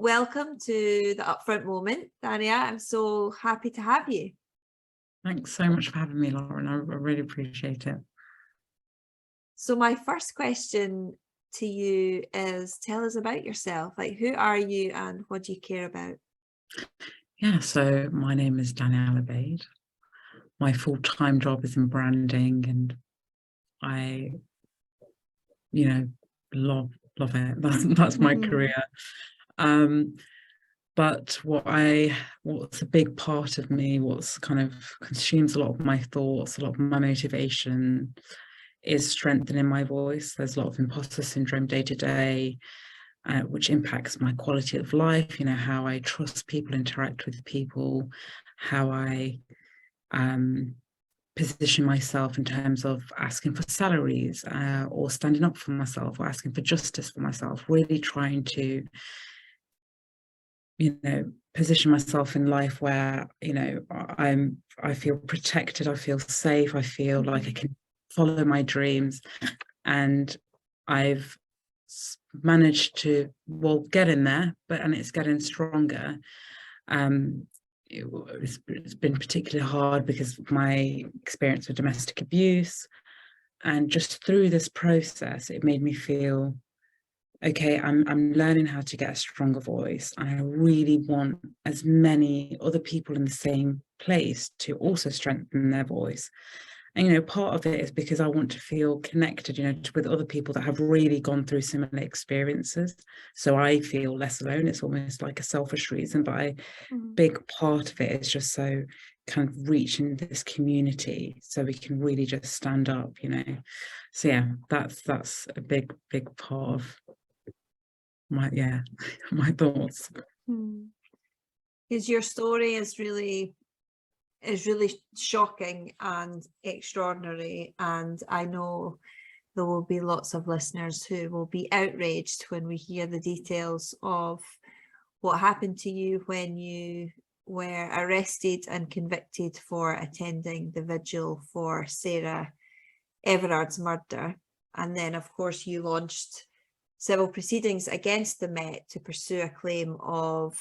welcome to the Upfront Moment, Dania. I'm so happy to have you. Thanks so much for having me, Lauren. I really appreciate it. So my first question to you is, tell us about yourself. Like, who are you and what do you care about? Yeah, so my name is Dania Al Obeid. My full-time job is in branding, and I, love it. That's my career. But what's a big part of me, what's kind of consumes a lot of my thoughts, a lot of my motivation, is strengthening my voice. There's a lot of imposter syndrome day to day, which impacts my quality of life, how I trust people, interact with people, how I position myself in terms of asking for salaries, or standing up for myself, or asking for justice for myself, really trying to position myself in life where I feel protected, I feel safe, I feel like I can follow my dreams. And I've managed to get in there, and it's getting stronger. It's been particularly hard because of my experience with domestic abuse, and just through this process it made me feel, okay, I'm learning how to get a stronger voice. And I really want as many other people in the same place to also strengthen their voice. And, part of it is because I want to feel connected, with other people that have really gone through similar experiences. So I feel less alone. It's almost like a selfish reason, but a big part of it is just so kind of reaching this community so we can really just stand up, So yeah, that's a big part of my thoughts. Because your story is really shocking and extraordinary, and I know there will be lots of listeners who will be outraged when we hear the details of what happened to you when you were arrested and convicted for attending the vigil for Sarah Everard's murder. And then of course you launched civil proceedings against the Met to pursue a claim of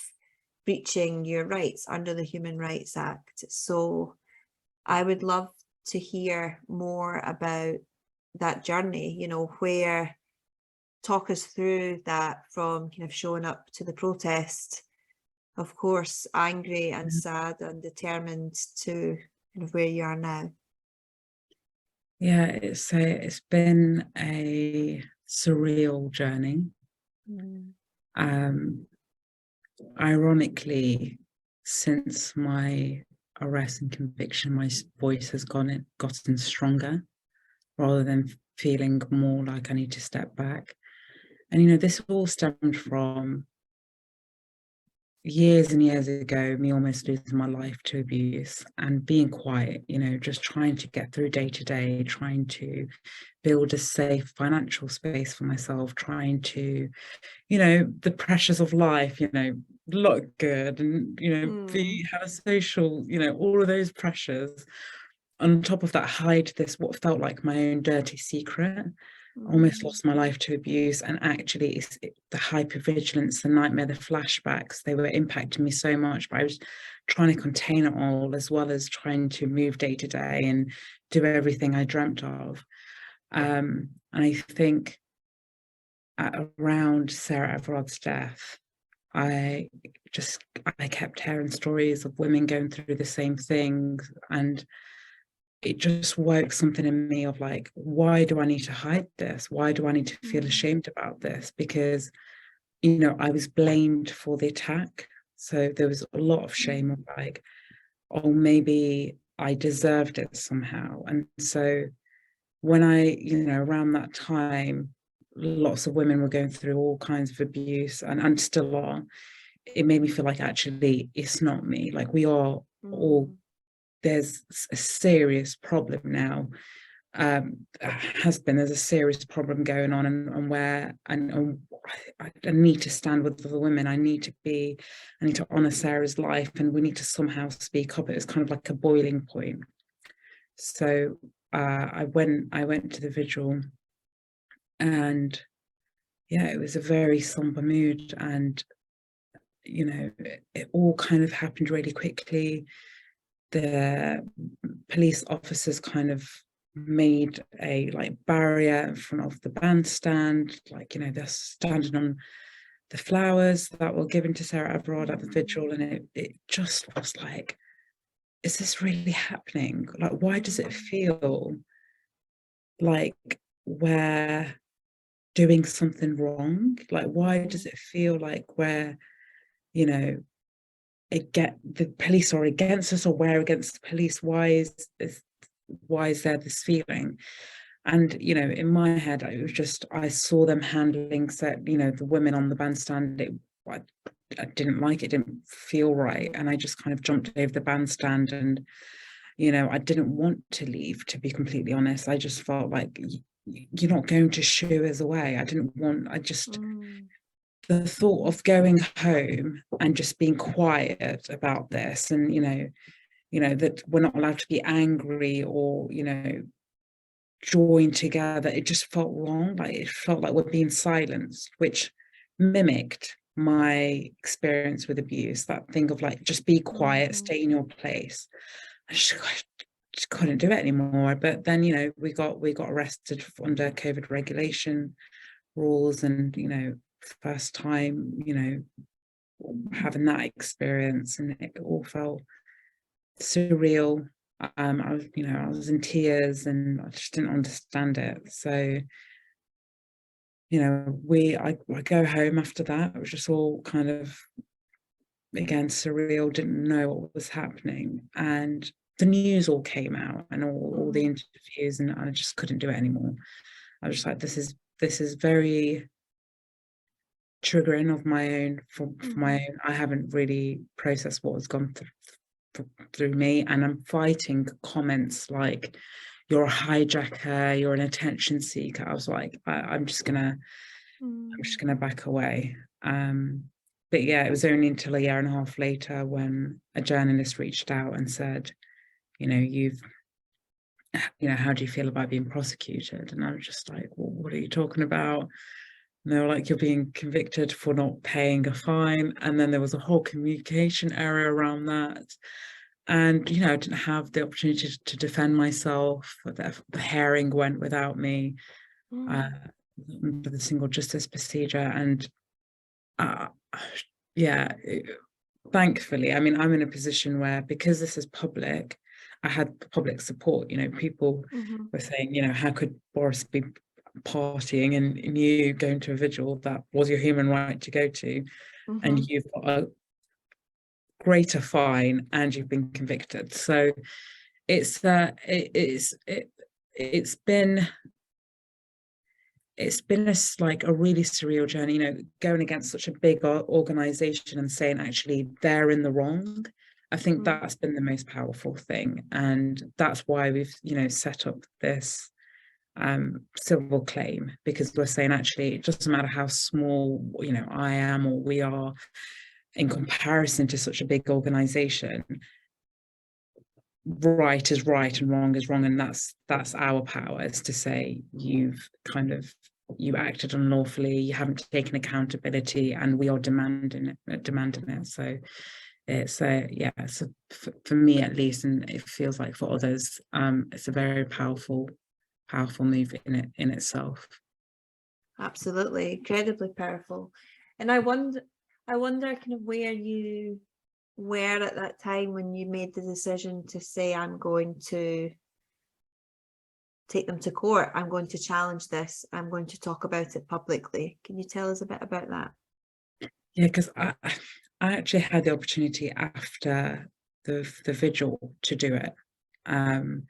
breaching your rights under the Human Rights Act. So I would love to hear more about that journey, talk us through that, from kind of showing up to the protest, of course, angry and sad and determined, to kind of where you are now. Yeah, it's been a surreal journey. Ironically, since my arrest and conviction, my voice has gotten stronger, rather than feeling more like I need to step back. And this all stemmed from years and years ago, me almost losing my life to abuse and being quiet, just trying to get through day to day, trying to build a safe financial space for myself, trying to, the pressures of life, look good and, have a social, all of those pressures. On top of that, hide this, what felt like my own dirty secret. Almost lost my life to abuse, and actually the hypervigilance, the nightmare, the flashbacks, they were impacting me so much, but I was trying to contain it all, as well as trying to move day to day and do everything I dreamt of. And I think around Sarah Everard's death, I kept hearing stories of women going through the same thing, and it just woke something in me of like, why do I need to hide this? Why do I need to feel ashamed about this? Because, I was blamed for the attack. So there was a lot of shame of like, oh, maybe I deserved it somehow. And so when I, around that time, lots of women were going through all kinds of abuse and still are. It made me feel like, actually, it's not me. Like, we are all, there's a serious problem now. There's a serious problem going on, and where I need to stand with other women. I need to honor Sarah's life, and we need to somehow speak up. It was kind of like a boiling point. So I went to the vigil, and yeah, it was a very somber mood, and you know, it all kind of happened really quickly. The police officers kind of made a like barrier in front of the bandstand, like, you know, they're standing on the flowers that were given to Sarah Everard at the vigil, and it just was like, is this really happening? Like, why does it feel like we're doing something wrong? Like, why does it feel like we're, you know, the police are against us, or we're against the police? Why is there this feeling? And, you know, in my head, it was just, I saw them handling you know, the women on the bandstand. I didn't like it, didn't feel right. And I just kind of jumped over the bandstand, and, you know, I didn't want to leave, to be completely honest. I just felt like, you're not going to shoo us away. The thought of going home and just being quiet about this, and, you know, that we're not allowed to be angry or, you know, join together, it just felt wrong. Like, it felt like we're being silenced, which mimicked my experience with abuse, that thing of like, just be quiet, stay in your place. I just couldn't do it anymore. But then, you know, we got arrested under COVID regulation rules, and, you know, first time, you know, having that experience, and it all felt surreal. I was in tears, and I just didn't understand it. So, you know, I go home after that. It was just all kind of, again, surreal, didn't know what was happening. And the news all came out, and all the interviews, and I just couldn't do it anymore. I was just like, this is very triggering of my own, for my own. I haven't really processed what has gone through me, and I'm fighting comments like, you're a hijacker, you're an attention seeker. I was like, I'm just gonna back away. But yeah, it was only until a year and a half later when a journalist reached out and said, you know, how do you feel about being prosecuted? And I was just like, well, what are you talking about? And they were like, you're being convicted for not paying a fine. And then there was a whole communication error around that. And, you know, I didn't have the opportunity to defend myself. The hearing went without me, under the single justice procedure. And yeah, thankfully, I mean, I'm in a position where, because this is public, I had public support. You know, people were saying, you know, how could Boris be partying and you going to a vigil that was your human right to go to, and you've got a greater fine and you've been convicted. So it's been like a really surreal journey, you know, going against such a big organization and saying, actually, they're in the wrong. I think that's been the most powerful thing, and that's why we've, you know, set up this civil claim, because we're saying, actually, it doesn't matter how small, you know, I am or we are in comparison to such a big organization. Right is right and wrong is wrong, and that's our power, is to say, you acted unlawfully, you haven't taken accountability, and we are demanding it. So it's yeah, so for me at least, and it feels like for others, it's a very powerful move in itself. Absolutely, incredibly powerful. And I wonder kind of where you were at that time when you made the decision to say, I'm going to take them to court, I'm going to challenge this, I'm going to talk about it publicly. Can you tell us a bit about that? Yeah, because I actually had the opportunity after the vigil to do it, and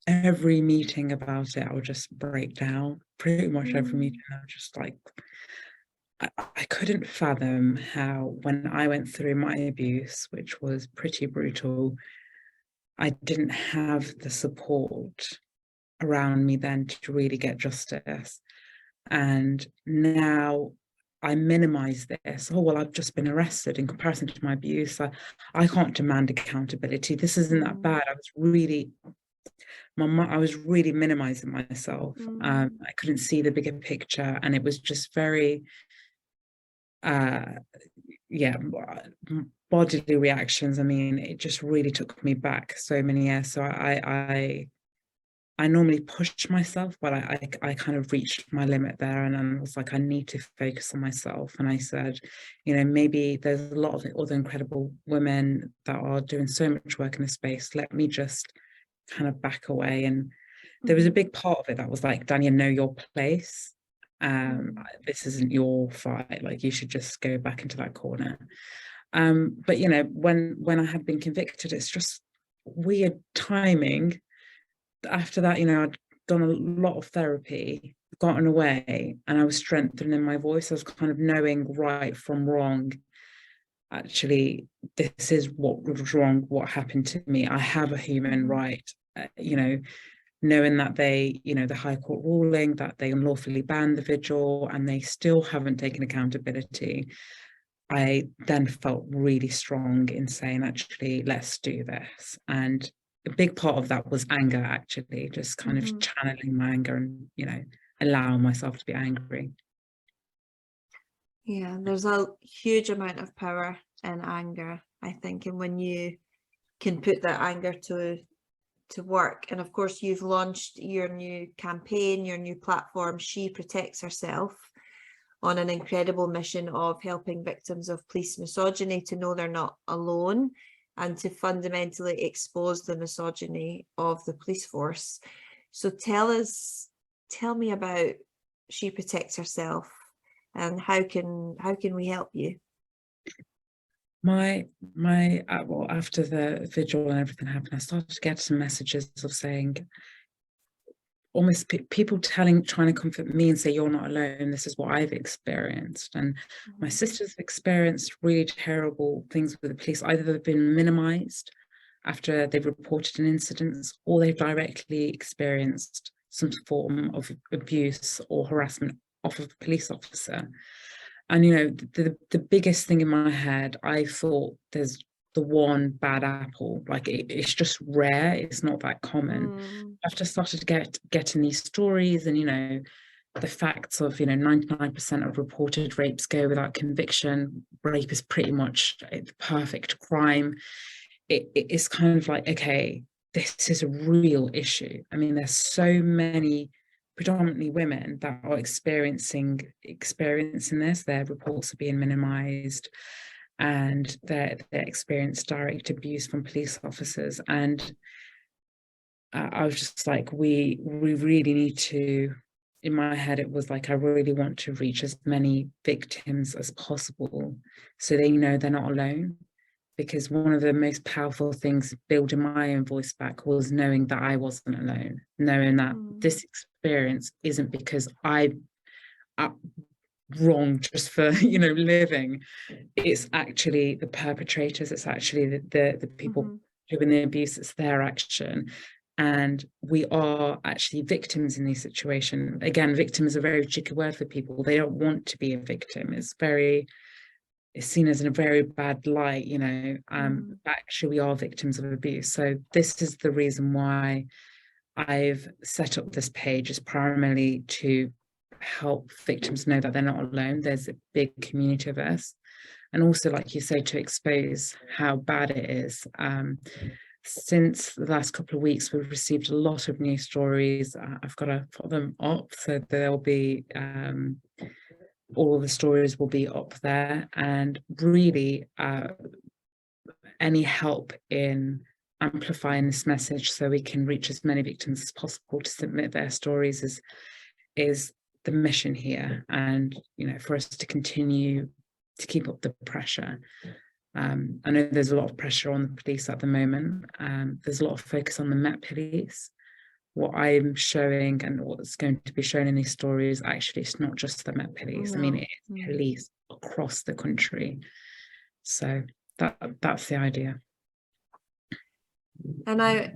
every meeting about it, I would just break down. Pretty much every meeting, I was just like, I couldn't fathom how, when I went through my abuse, which was pretty brutal, I didn't have the support around me then to really get justice. And now I minimize this. Oh, well, I've just been arrested. In comparison to my abuse, I can't demand accountability. This isn't that bad. I was really minimizing myself. I couldn't see the bigger picture, and it was just very yeah, bodily reactions. I mean, it just really took me back so many years. So I normally push myself, but I kind of reached my limit there, and I was like, I need to focus on myself. And I said, maybe there's a lot of other incredible women that are doing so much work in this space. Let me just kind of back away. And there was a big part of it that was like, Dania, know your place. This isn't your fight. Like, you should just go back into that corner. But when I had been convicted, it's just weird timing. After that, I'd done a lot of therapy, gotten away, and I was strengthening my voice. I was kind of knowing right from wrong. Actually, this is what was wrong, what happened to me. I have a human right, knowing that the High Court ruling that they unlawfully banned the vigil and they still haven't taken accountability. I then felt really strong in saying, actually, let's do this. And a big part of that was anger, actually, just kind of channeling my anger and, allowing myself to be angry. Yeah, there's a huge amount of power in anger, I think, and when you can put that anger to work. And of course, you've launched your new campaign, your new platform, She Protects Herself, on an incredible mission of helping victims of police misogyny to know they're not alone and to fundamentally expose the misogyny of the police force. So tell me about She Protects Herself and how can we help you? Well, after the vigil and everything happened, I started to get some messages of saying, almost people trying to comfort me and say, you're not alone, this is what I've experienced. And my sisters experienced really terrible things with the police. Either they've been minimized after they've reported an incident, or they've directly experienced some form of abuse or harassment off of a police officer. And the biggest thing in my head, I thought there's the one bad apple, like it's just rare, it's not that common. I've just started to getting these stories, and the facts of 99% of reported rapes go without conviction. Rape is pretty much the perfect crime. It's kind of like, okay, this is a real issue. I mean, there's so many predominantly women that are experiencing this. Their reports are being minimized, and they experience direct abuse from police officers. And I was just like, we really need to, in my head, it was like, I really want to reach as many victims as possible so they know they're not alone. Because one of the most powerful things building my own voice back was knowing that I wasn't alone, knowing that this experience isn't because I'm wrong just for living. It's actually the perpetrators, it's actually the people doing the abuse, it's their action. And we are actually victims in these situations. Again, victim is a very tricky word for people. They don't want to be a victim. It's seen as in a very bad light, but actually we are victims of abuse. So this is the reason why I've set up this page, is primarily to help victims know that they're not alone. There's a big community of us. And also, like you say, to expose how bad it is. Since the last couple of weeks, we've received a lot of new stories. I've got to put them up, so there'll be all the stories will be up there. And really, any help in amplifying this message so we can reach as many victims as possible to submit their stories is the mission here. And for us to continue to keep up the pressure. I know there's a lot of pressure on the police at the moment. There's a lot of focus on the Met Police. What I'm showing and what's going to be shown in these stories, actually, it's not just the Met Police. I mean, it's police across the country. So that's the idea. And I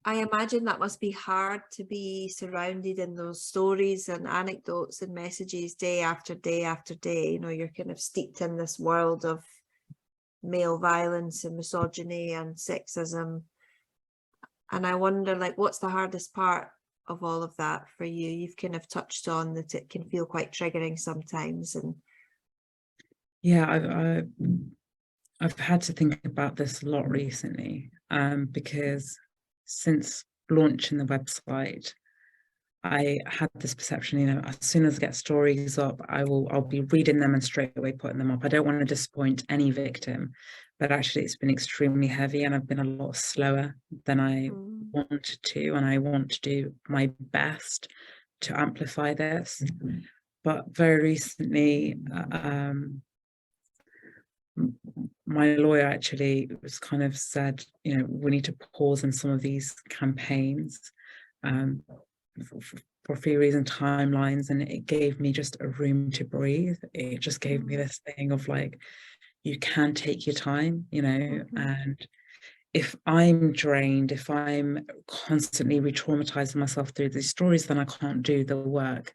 imagine that must be hard to be surrounded in those stories and anecdotes and messages day after day after day. You're kind of steeped in this world of male violence and misogyny and sexism. And I wonder, like, what's the hardest part of all of that for you? You've kind of touched on that it can feel quite triggering sometimes. And Yeah, I've had to think about this a lot recently, because since launching the website, I had this perception, as soon as I get stories up, I'll be reading them and straight away putting them up. I don't want to disappoint any victim, but actually it's been extremely heavy and I've been a lot slower than I wanted to, and I want to do my best to amplify this. But very recently, my lawyer actually was kind of said, we need to pause on some of these campaigns, um, for a few reasons, timelines, and it gave me just a room to breathe. It just gave me this thing of like, you can take your time, and if I'm drained, if I'm constantly re-traumatizing myself through these stories, then I can't do the work.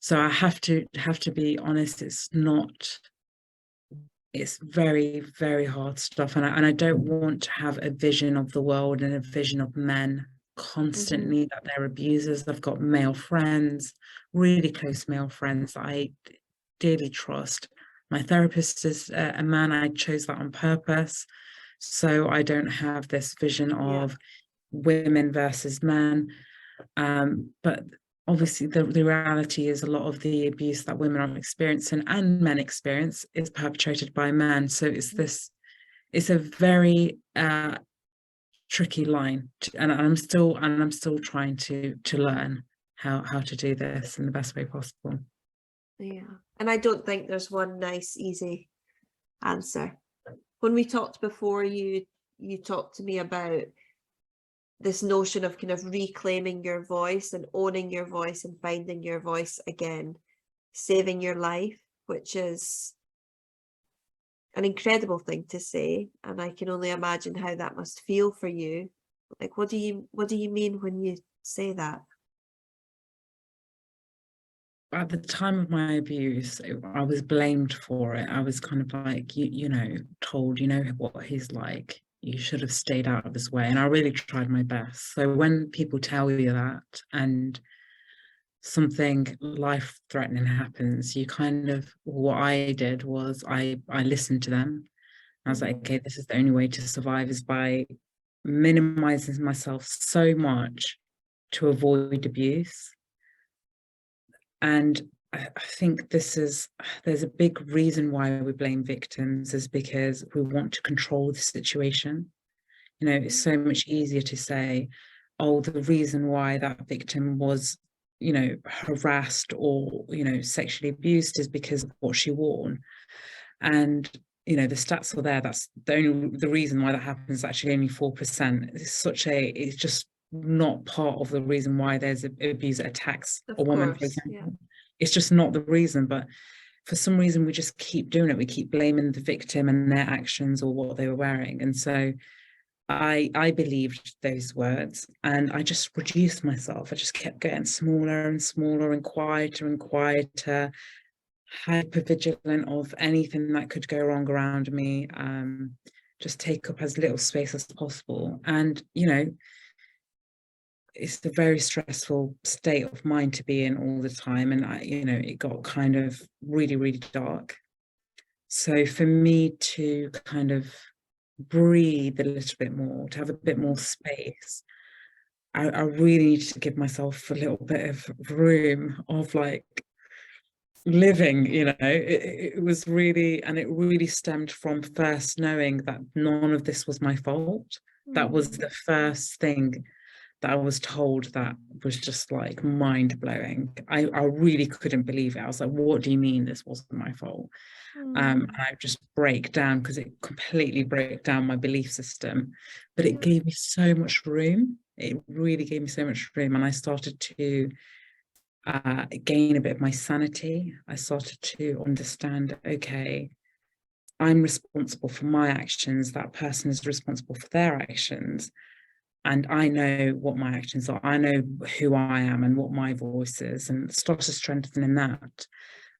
So I have to be honest, it's very, very hard stuff. And I don't want to have a vision of the world and a vision of men constantly that they're abusers. I've got male friends, really close male friends that I dearly trust. My therapist is a man. I chose that on purpose, so I don't have this vision of women versus men. But obviously the reality is a lot of the abuse that women are experiencing and men experience is perpetrated by men. So it's a very tricky line, and I'm still trying to learn how to do this in the best way possible. Yeah, and I don't think there's one nice, easy answer. When we talked before, you talked to me about this notion of kind of reclaiming your voice and owning your voice and finding your voice again, saving your life, which is an incredible thing to say, and I can only imagine how that must feel for you. Like, what do you mean when you say that? At the time of my abuse, I was blamed for it. I was kind of like, told, what he's like. You should have stayed out of his way. And I really tried my best. So when people tell you that and something life-threatening happens, you kind of, what I did was I listened to them. I was like, okay, this is the only way to survive, is by minimizing myself so much to avoid abuse. And I think there's a big reason why we blame victims, is because we want to control the situation. It's so much easier to say, oh, the reason why that victim was, harassed or, sexually abused is because of what she wore. And, the stats are there. That's the reason why that happens is actually only 4%. It's just not part of the reason why there's abuse attacks a woman, for example. Yeah. It's just not the reason, but for some reason we just keep doing it. We keep blaming the victim and their actions or what they were wearing. And so I believed those words and I just reduced myself. I just kept getting smaller and smaller and quieter, hyper vigilant of anything that could go wrong around me, just take up as little space as possible. And it's a very stressful state of mind to be in all the time, and it got kind of really, really dark. So for me to kind of breathe a little bit more, to have a bit more space, I really needed to give myself a little bit of room of like living. It was really, and it really stemmed from first knowing that none of this was my fault. That was the first thing that I was told, that was just like mind-blowing. I really couldn't believe it. I was like, what do you mean this wasn't my fault? And I just break down, because it completely broke down my belief system. But it gave me so much room. It really gave me so much room. And I started to gain a bit of my sanity. I started to understand, okay, I'm responsible for my actions. That person is responsible for their actions. And I know what my actions are. I know who I am and what my voice is, and started strengthening that.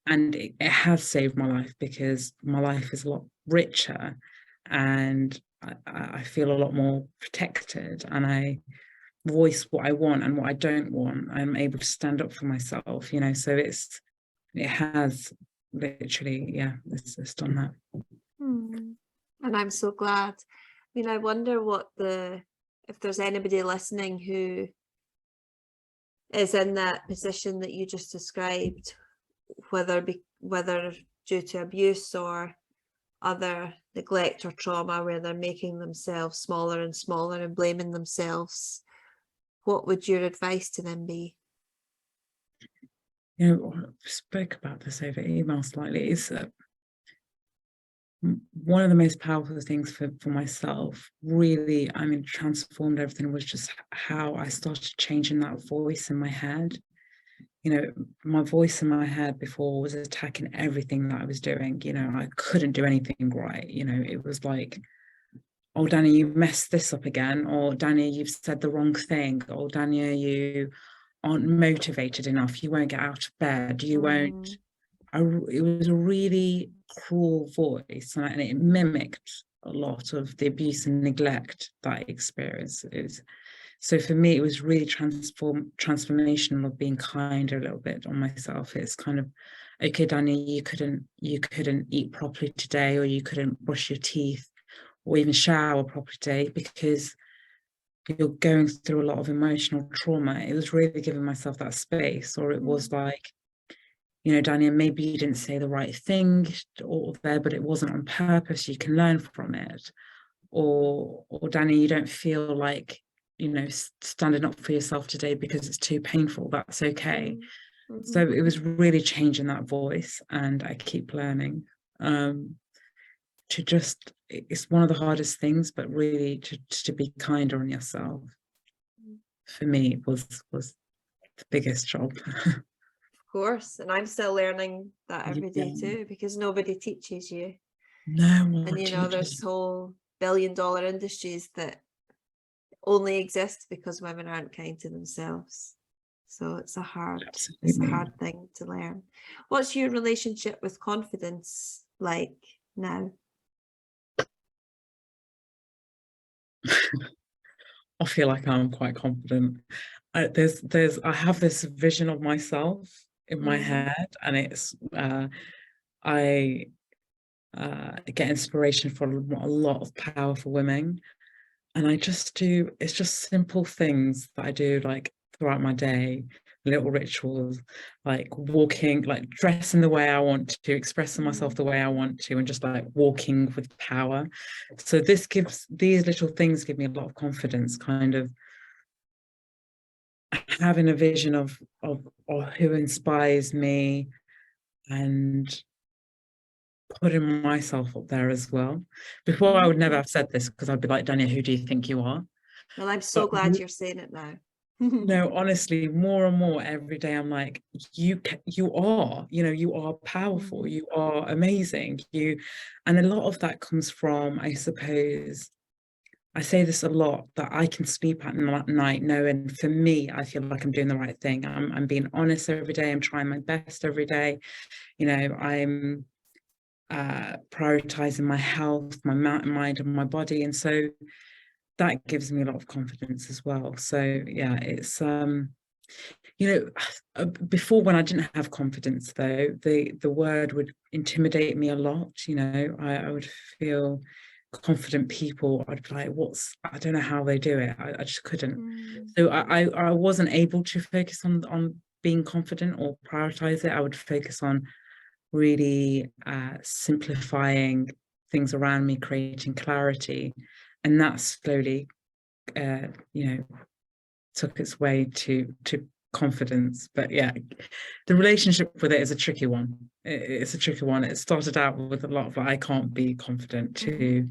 And it has saved my life, because my life is a lot richer and I feel a lot more protected, and I voice what I want and what I don't want. I'm able to stand up for myself, so it has literally, yeah, it's just on that. Hmm. And I'm so glad. I mean, I wonder if there's anybody listening who is in that position that you just described, whether due to abuse or other neglect or trauma, where they're making themselves smaller and smaller and blaming themselves. What would your advice to them be? You know, I spoke about this over email slightly. Is one of the most powerful things for myself, really, I mean, transformed everything, was just how I started changing that voice in my head. You know, my voice in my head before was attacking everything that I was doing. You know, I couldn't do anything right. You know, it was like, oh, Dania, you messed this up again, or Dania, you've said the wrong thing, or Dania, you aren't motivated enough, you won't get out of bed, you won't. It was a really cruel voice, and it mimicked a lot of the abuse and neglect that I experienced. So for me, it was really transformational of being kinder a little bit on myself. It's kind of, okay, Dania, you couldn't eat properly today, or you couldn't brush your teeth, or even shower properly today because you're going through a lot of emotional trauma. It was really giving myself that space. Or it was like, you know, Dania, maybe you didn't say the right thing or there, but it wasn't on purpose. You can learn from it. Or Dania, you don't feel like, you know, standing up for yourself today because it's too painful. That's okay. So it was really changing that voice, and I keep learning. To just, it's one of the hardest things, but really to be kinder on yourself, for me, was the biggest job. Of course, and I'm still learning that every day Yeah. too, because nobody teaches you. No one And you know, there's teaches. whole billion-dollar industries that only exist because women aren't kind to themselves. So it's a hard Absolutely. thing to learn. What's your relationship with confidence like now? I feel like I'm quite confident. I have this vision of myself in my head, and it's I get inspiration from a lot of powerful women, and I just do, it's just simple things that I do, like throughout my day, little rituals, like walking, like dressing the way I want to, expressing myself the way I want to, and just like walking with power. So these little things give me a lot of confidence, kind of having a vision of who inspires me, and putting myself up there as well. Before, I would never have said this, because I'd be like, Dania, who do you think you are? Well, I'm so But glad you're saying it now. no, honestly, more and more every day, I'm like, you are, you know, you are powerful, you are amazing, and a lot of that comes from, I suppose, I say this a lot, that I can sleep at night knowing, for me, I feel like I'm doing the right thing. I'm being honest every day. I'm trying my best every day. You know, I'm prioritizing my health, my mind, and my body, and so that gives me a lot of confidence as well. So yeah, it's you know, before, when I didn't have confidence, though, the word would intimidate me a lot. You know, I would feel confident people, I'd be like, I don't know how they do it. I just couldn't. So I wasn't able to focus on being confident or prioritize it. I would focus on really simplifying things around me, creating clarity, and that slowly you know, took its way to confidence. But yeah, the relationship with it is a tricky one. It's a tricky one. It started out with a lot of like, I can't be confident, to,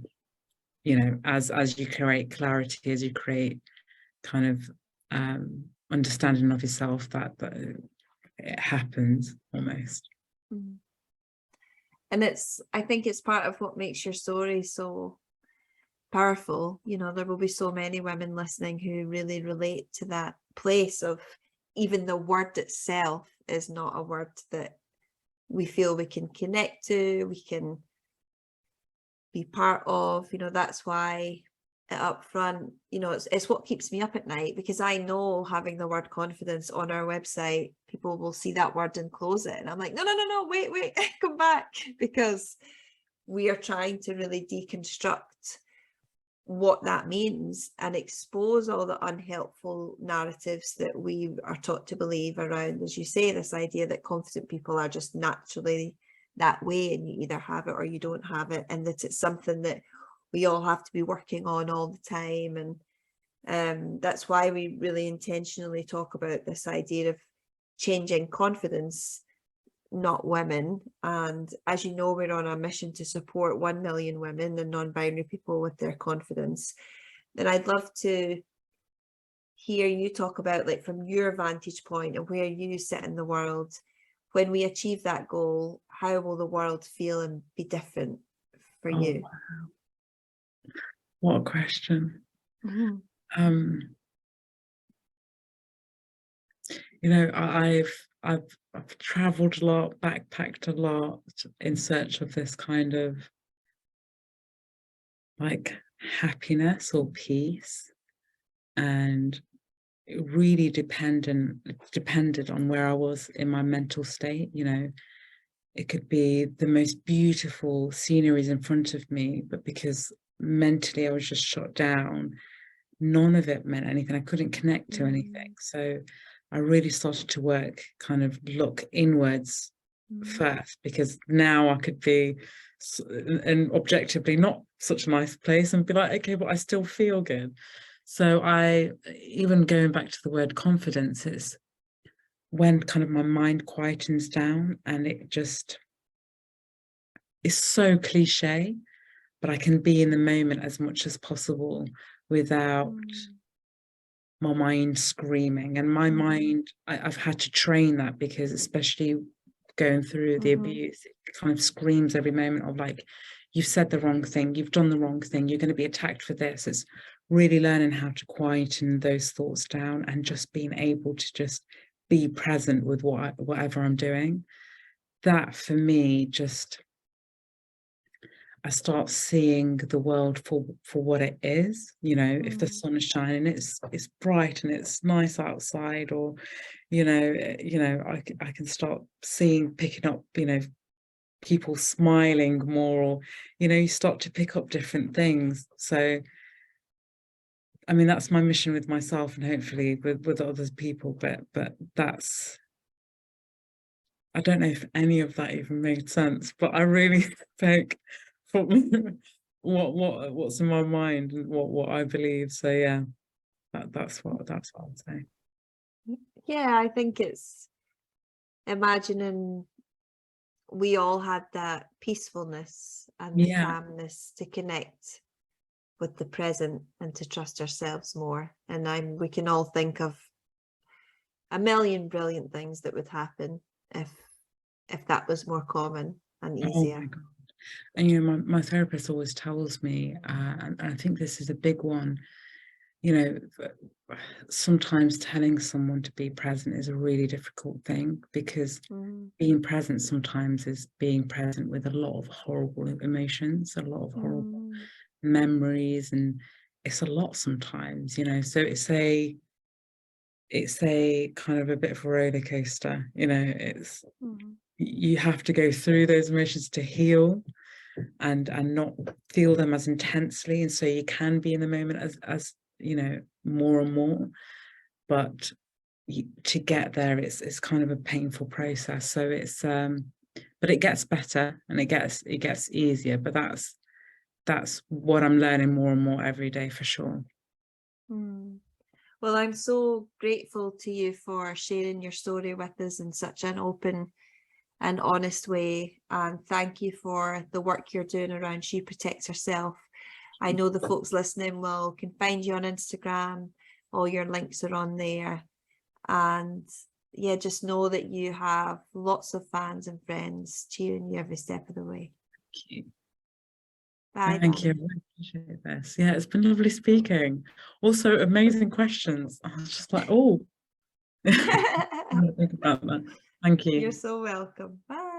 you know, as you create clarity, as you create kind of understanding of yourself, that it happens almost. And I think it's part of what makes your story so powerful. You know, there will be so many women listening who really relate to that place of, even the word itself is not a word that we feel we can connect to, we can be part of. You know, that's why it up front. You know, it's what keeps me up at night, because I know having the word confidence on our website, people will see that word and close it. And I'm like, no, wait, come back, because we are trying to really deconstruct what that means and expose all the unhelpful narratives that we are taught to believe around, as you say, this idea that confident people are just naturally that way, and you either have it or you don't have it, and that it's something that we all have to be working on all the time. And that's why we really intentionally talk about this idea of changing confidence, not women. And as you know, we're on a mission to support 1 million women and non-binary people with their confidence. And I'd love to hear you talk about, like, from your vantage point and where you sit in the world, when we achieve that goal, how will the world feel and be different for you? Wow. What a question. Mm-hmm. You know, I've traveled a lot, backpacked a lot in search of this kind of like happiness or peace, and it really depended on where I was in my mental state. You know, it could be the most beautiful sceneries in front of me, but because mentally I was just shut down, none of it meant anything. I couldn't connect to anything. So I really started to look inwards first, because now I could be and objectively not such a nice place and be like, okay, but I still feel good. So I, even going back to the word confidence, it's when kind of my mind quietens down, and it just is so cliche, but I can be in the moment as much as possible without my mind screaming. And my mind, I've had to train that, because especially going through the abuse, it kind of screams every moment of like, you've said the wrong thing, you've done the wrong thing, you're going to be attacked for this. It's really learning how to quieten those thoughts down and just being able to just be present with whatever I'm doing. That for me, just I start seeing the world for what it is. You know, if the sun is shining, it's bright and it's nice outside, or I can start picking up, people smiling more, or you start to pick up different things. So I mean, that's my mission with myself, and hopefully with other people, but that's, I don't know if any of that even made sense, but I really think what's in my mind and what I believe. So yeah, that's what I'd say. Yeah, I think it's imagining we all had that peacefulness and the calmness to connect with the present and to trust ourselves more. And we can all think of a million brilliant things that would happen if that was more common and easier. Oh my God. And my therapist always tells me, and I think this is a big one, sometimes telling someone to be present is a really difficult thing, because being present sometimes is being present with a lot of horrible emotions, a lot of horrible memories, and it's a lot sometimes, so it's a kind of a bit of a roller coaster, it's you have to go through those emotions to heal and not feel them as intensely, and so you can be in the moment as more and more, but to get there it's kind of a painful process. So it's but it gets better and it gets easier, but that's what I'm learning more and more every day, for sure. Well, I'm so grateful to you for sharing your story with us in such an open and honest way, and thank you for the work you're doing around She Protects Herself. I know the folks listening can find you on Instagram. All your links are on there, and yeah, just know that you have lots of fans and friends cheering you every step of the way. Thank you. Bye. Thank you. I really appreciate this. Yeah, it's been lovely speaking. Also, amazing questions. I was just like, oh, think about that. Thank you. You're so welcome. Bye.